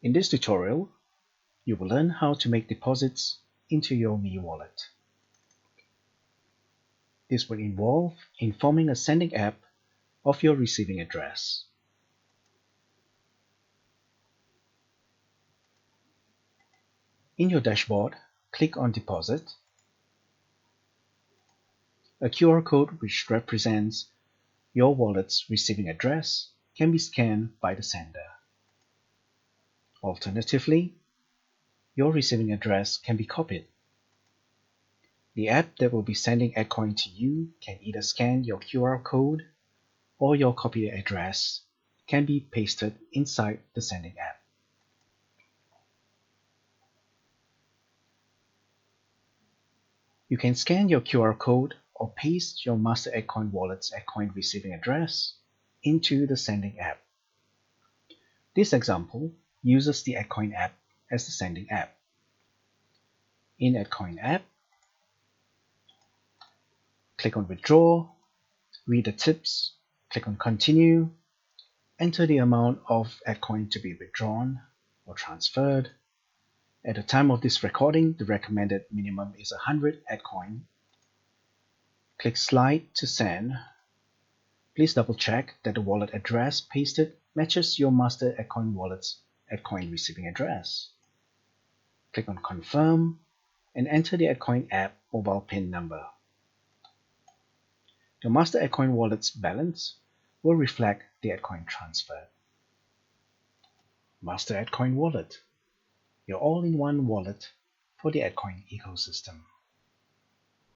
In this tutorial, you will learn how to make deposits into your Mi wallet. This will involve informing a sending app of your receiving address. In your dashboard, click on Deposit. A QR code which represents your wallet's receiving address can be scanned by the sender. Alternatively, your receiving address can be copied. The app that will be sending EDCOIN to you can either scan your QR code or your copied address can be pasted inside the sending app. You can scan your QR code or paste your Master EDCOIN Wallet's EDCOIN receiving address into the sending app. This example uses the EDCOIN app as the sending app. In EDCOIN app, click on Withdraw, read the tips, click on Continue, enter the amount of EDCOIN to be withdrawn or transferred. At the time of this recording, the recommended minimum is 100 EDCOIN. Click Slide to send. Please double check that the wallet address pasted matches your Master EDCOIN Wallet's EDCOIN receiving address. Click on Confirm and enter the EDCOIN app mobile PIN number. Your Master EDCOIN Wallet's balance will reflect the EDCOIN transfer. Master EDCOIN Wallet, your all-in-one wallet for the EDCOIN ecosystem.